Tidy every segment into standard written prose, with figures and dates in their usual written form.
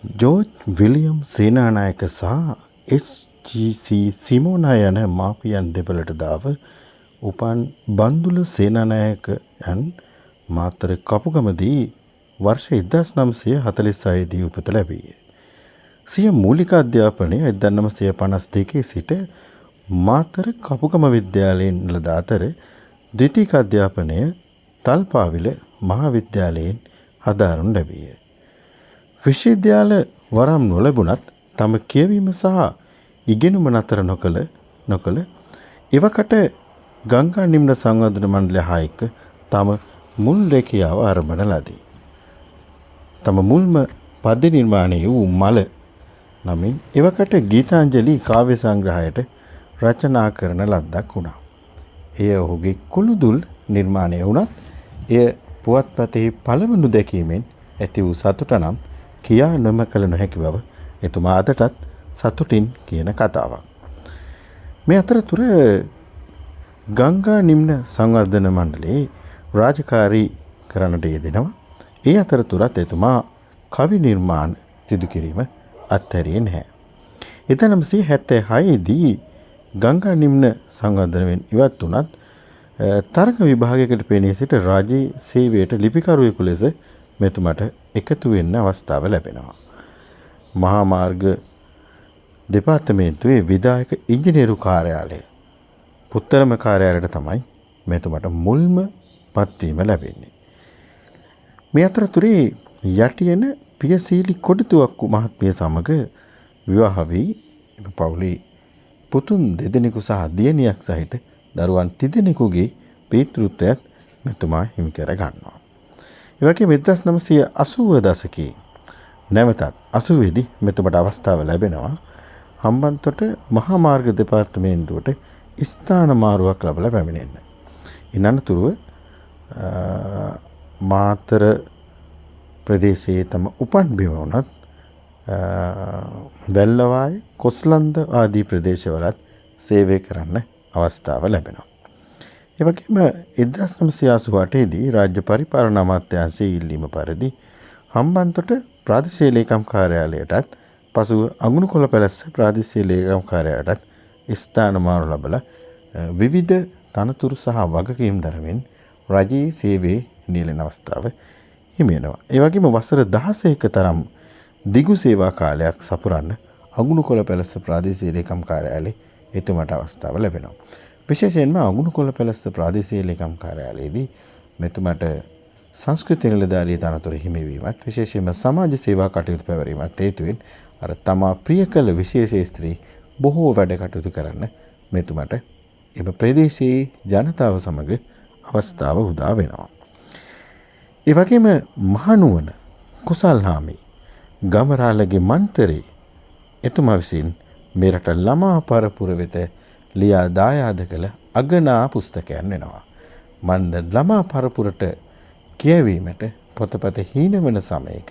George William Senanayake සහ එස්.ජී.සී. සිමෝනා යන මාපියන් දෙපළට දාව උපන් බන්දුල සේනානායකයන් මාතර කපුගමදී වර්ෂ 1946 දී උපත ලැබීය. සිය මූලික අධ්‍යාපනය 1952 සිට මාතර කපුගම විද්‍යාලයෙන් ලද අතර ද්විතීක අධ්‍යාපනය තල්පාවිල මහාවිද්‍යාලයෙන් හදාරනු ලැබීය. විශ්වවිද්‍යාල වරම් නොලැබුණත් තම කියවීම සහ ඉගෙනුම නතර නොකළ එවකට ගංගා නිම්න සංවර්ධන මණ්ඩලය හා එක්ක තම මුල් රැකියාව ආරම්භන ලදී. තම මුල්ම පද්‍ය නිර්මාණය වූ මල නමින් එවකට ගීතාංජලි කාව්‍ය සංග්‍රහයට රචනා කරන ලද්දක් වුණා. එය ඔහුගේ කුළුදුල් නිර්මාණය වුණත් එය පුවත්පතෙහි පළවනු දැකීමෙන් ඇති වූ සතුට නම් කියා නොමකළ නොහැකි බව එතුමා අදටත් සතුටින් කියන කතාවක්. මේ අතරතුර ගංගා නිම්න සංවර්ධන මණ්ඩලයේ රාජකාරී කරන්නට යෙදෙනවා. ඒ අතරතුරත් එතුමා කවි නිර්මාණ සිදු කිරීම අත්හැරියේ නැහැ. 1976 දී ගංගා නිම්න සංවර්ධනයෙන් ඉවත් වුණත් තරග විභාගයකට පෙනී සිට රාජ්‍ය සේවයට ලිපිකරුවෙකු ලෙස මෙතුමට එකතු වෙන්න අවස්ථාව ලැබෙනවා. මහා මාර්ග දෙපාර්තමේන්තුවේ විධායක ඉංජිනේරු කාර්යාලය පුත්තරම කාර්යාලයට තමයි මෙතුමට මුල්ම පත්වීම ලැබෙන්නේ. මේ අතරතුරේ යටියන පියසීලි කොඩිතුවක්කු මහත්මිය සමග විවාහ වී පවුලේ පුතුන් දෙදෙනෙකු සහ දියණියක් සහිත දරුවන් තිදෙනෙකුගේ පීතෘත්වයත් මෙතුමා හිමි කර ගන්නවා. ඒ වගේම 1980 දශකයේ නැවතත් 80 දී මෙතුමට අවස්ථාව ලැබෙනවා හම්බන්තොට මහා මාර්ග දෙපාර්තමේන්තුවට ස්ථාන මාරුවක් ලැබලා පැමිණෙන්න. ඉන්නතුරුව මාතර ප්‍රදේශයේ තම උපන් බිම වුණත් වැල්ලවාය කොස්ලන්ද ආදී ප්‍රදේශවලත් සේවය කරන්න අවස්ථාව ලැබෙනවා. ඒ වගේම 1988 දී රාජ්‍ය පරිපාලන අමාත්‍යාංශයේ ඉල්ලීම පරිදි හම්බන්තොට ප්‍රාදේශීය ලේකම් කාර්යාලයටත් පසුව අගුණුකොළ පැලැස්ස ප්‍රාදේශීය ලේකම් කාර්යාලයටත් ස්ථාන මාරු ලැබලා විවිධ තනතුරු සහ වගකීම් දරමින් රජයේ සේවයේ නියැලෙන අවස්ථාව හිමි වෙනවා. ඒ වගේම වසර 16ක තරම් දිගු සේවා කාලයක් සපුරන්න අගුණුකොළ පැලැස්ස ප්‍රාදේශීය ලේකම් කාර්යාලයේ එතුමට අවස්ථාව ලැබෙනවා. විශේෂයෙන්ම අගුණුකොළ පැලැස්ස ප්‍රාදේශීය ලේකම් කාර්යාලයේදී මෙතුමට සංස්කෘති නිලධාරී තනතුරු හිමිවීමත් විශේෂයෙන්ම සමාජ සේවා කටයුතු පැවරීමත් හේතුවෙන් අර තමා ප්‍රිය කළ විශේෂ ස්ත්‍රී බොහෝ වැඩ කටයුතු කරන්න මෙතුමට එම ප්‍රදේශයේ ජනතාව සමග අවස්ථාව උදා වෙනවා. ඒ වගේම මහනුවන කුසල්හාමි ගමරාලගේ මන්තරේ එතුමා විසින් මෙරට ළමා පරපුර වෙත ලියා දායාද කළ අගනා පුස්තකයන් වෙනවා. මන්ද ළමා පරපුරට කියවීමට පොතපත හීන වන සමයක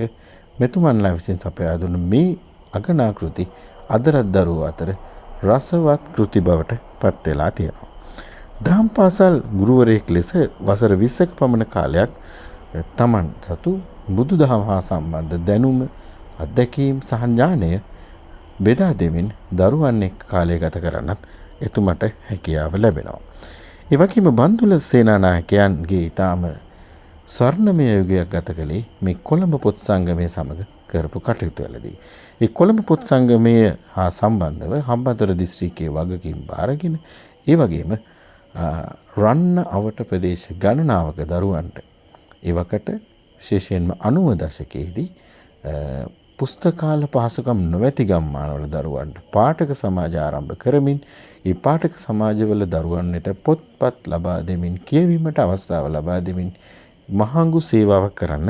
මෙතුමන්ලා විසින් සපයා දුන්න මේ අගනා කෘති අදරත් දරුවෝ අතර රසවත් කෘති බවට පත් වෙලා තියෙනවා. දහම් පාසල් ගුරුවරයෙක් ලෙස වසර 20ක පමණ කාලයක් තමන් සතු බුදුදහම හා සම්බන්ධ දැනුම අත්දැකීම් සහ ඥානය බෙදා දෙමින් දරුවන් එක්ක කාලය ගත කරන්නත් එතුමට හැකියාව ලැබෙනවා. ඒ වගේම බන්දුල සේනානායකයන්ගේ ඊටාම ස්වර්ණමය යුගයක් ගත කළේ මේ කොළඹ පොත් සංගමය සමග කරපු කටයුතු වලදී. ඒ කොළඹ පොත් සංගමය හා සම්බන්ධව හම්බන්තොට දිස්ත්‍රික්කයේ වගකීම් බාරගෙන ඒ වගේම රන්න අවට ප්‍රදේශ ගණනාවක දරුවන්ට එවකට විශේෂයෙන්ම 90 දශකයේදී පුස්තකාල පහසුකම් නොමැති ගම්මානවල දරුවන්ට පාඨක සමාජ ආරම්භ කරමින් ඒ පාඨක සමාජවල දරුවන් වෙත පොත්පත් ලබා දෙමින් කියවීමට අවස්ථාව ලබා දෙමින් මහඟු සේවාවක් කරන්න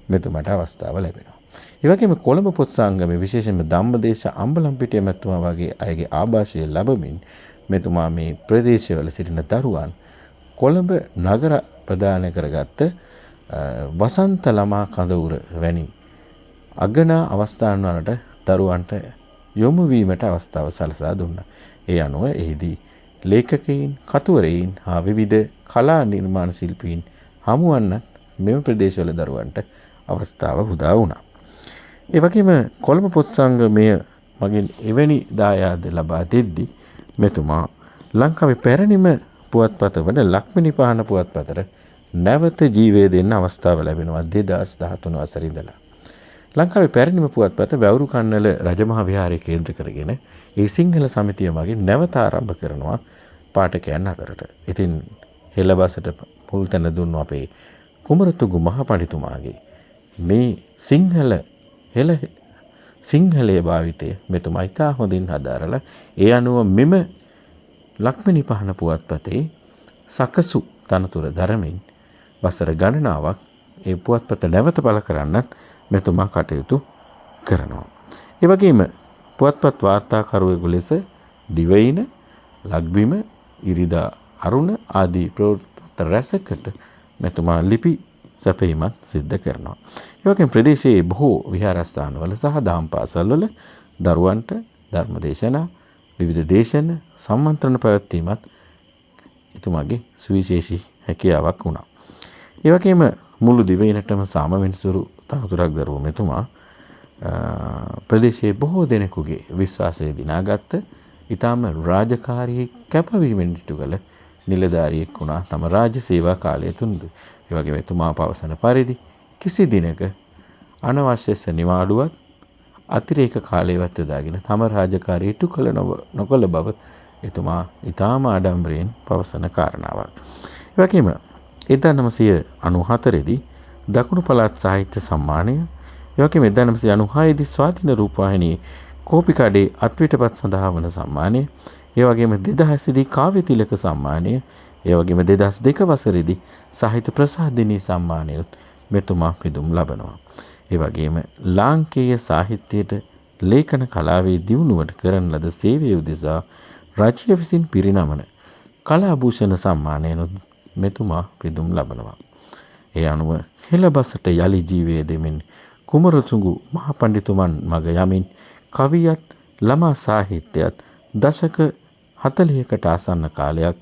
මෙතුමට අවස්ථාව ලැබෙනවා. ඒ වගේම කොළඹ පොත් සංගමයේ විශේෂයෙන්ම ධම්මදේශ අම්බලම්පිටිය මැතිතුමා වගේ අයගේ ආభాෂය ලැබමින් මෙතුමා මේ ප්‍රදේශවල සිටින දරුවන් කොළඹ නගර ප්‍රදානය කරගත්ත වසන්ත ළමා කඳවුර වැනි අගනා අවස්ථාන වලට දරුවන්ට යොමු වීමට අවස්ථාව සලසා දුන්නා. ඒ අනුව එහිදී ලේඛකයින්, කතුවරයින් හා විවිධ කලා නිර්මාණ ශිල්පීන් හමුවන්නත් මෙම ප්‍රදේශවල දරුවන්ට අවස්ථාව උදා වුණා. ඒ වගේම කොළඹ පොත් සංගමය මගින් එවැනි දායාද ලබා දෙද්දී මෙතුමා ලංකාවේ පැරණිම පුවත්පත වන ලක්මිනිපාන පුවත්පතට නැවත ජීවය දෙන්න අවස්ථාව ලැබෙනවා 2013 වසරේ ඉඳලා. ලංකාවේ පැරණිම පුවත්පත වැවුරු කන්නල රජමහා විහාරය කේන්ද්‍ර කරගෙන ඒ සිංහල සමිතිය මගින් නැවත ආරම්භ කරනවා පාඨකයන් අතරට. ඉතින් හෙළබසට මුල් තැන දුන්නු අපේ කුමරතුංග මහපඬිතුමාගේ මේ සිංහලයේ භාවිතය මෙතුමා ඉතා හොඳින් හදාරලා ඒ අනුව මෙම ලක්මිනිපාන පුවත්පතේ සකසු තනතුර දරමින් වසර ගණනාවක් ඒ පුවත්පත නැවත පළ කරන්නත් මෙතුමා කටයුතු කරනවා. ඒ වගේම පුවත්පත් වාර්තාකරුවෙකු ලෙස දිවයින, ලක්බිම, ඉරිදා අරුණ ආදී ප්‍රවෘත්ති රැසකට මෙතුමා ලිපි සැපීමත් සිද්ධ කරනවා. ඒ වගේම ප්‍රදේශයේ බොහෝ විහාරස්ථානවල සහ දහම් පාසල්වල දරුවන්ට ධර්ම දේශනා, විවිධ දේශන සම්මන්ත්‍රණ පැවැත්වීමත් එතුමාගේ සුවිශේෂී හැකියාවක් වුණා. ඒ වගේම මුළු දිවයිනටම සාම වෙනසුරු තනතුරක් දරුව මෙතුමා ප්‍රදේශයේ බොහෝ දෙනෙකුගේ විශ්වාසය දිනාගත්ත ඊටම රාජකාරී කැපවීමෙන් සිටු කළ නිලධාරියෙක් වුණා තම රාජ්‍ය සේවා කාලය තුනදී. ඒ වගේම එතුමා පවසන පරිදි කිසි දිනක අනවශ්‍ය නිවාඩුවක් අතිරේක කාලයවත් යොදාගෙන තම රාජකාරිය ඉටු කළ නොකළ බව එතුමා ඊටම ආඩම්බරයෙන් පවසන කාරණාවක්. ඒ වගේම 1994 දී දකුණු පළාත් සාහිත්‍ය සම්මානය, ඒ වගේම 1996 දී ස්වාධීන රූපවාහිනී කෝපිකඩේ අත්විටපත් සඳහා වන සම්මානය, ඒ වගේම 2000 දී කාව්‍ය තිලක සම්මානය, ඒ වගේම 2002 වසරේදී සාහිත්‍ය ප්‍රසාදිනී සම්මානය මෙතුමා පිදුම් ලබනවා. ඒ වගේම ලාංකේය සාහිත්‍යයට ලේඛන කලාවේ දියුණුවට කරන ලද සේවය උදෙසා රජය විසින් පිරිනමන කලාභූෂණ සම්මානයනුත් මෙතුමා පිදුම් ලබනවා. ඒ අනුව හෙළබසට යලි ජීවය දෙමින් කුමරතුංග මහපඬිතුමන් මග යමින් කවියත් ළමා සාහිත්‍යයත් දශක 40කට ආසන්න කාලයක්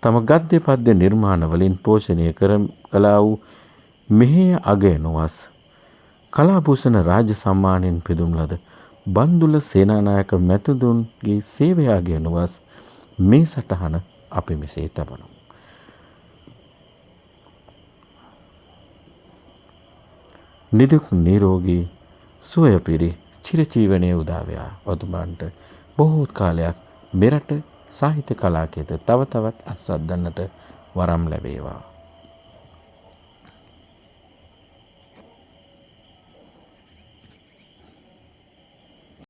තම ගද්‍ය පද්‍ය නිර්මාණ වලින් පෝෂණය කළා වූ මෙහි අගය නොවස් කලාභූෂණ රාජ්‍ය සම්මානයෙන් පිදුම් ලද බන්දුල සේනානායක මැතිතුන්ගේ සේවය අගය නොවස් මේ සටහන අපි මෙසේ තබනවා. නිදුක් නිරෝගී සුවය පිරි චිරජීවනයේ උදාවයා ඔතුමාන්ට බොහෝ කාලයක් මෙරට සාහිත්‍ය කලාකේත තව තවත් අස්වද්දන්නට වරම් ලැබේවා.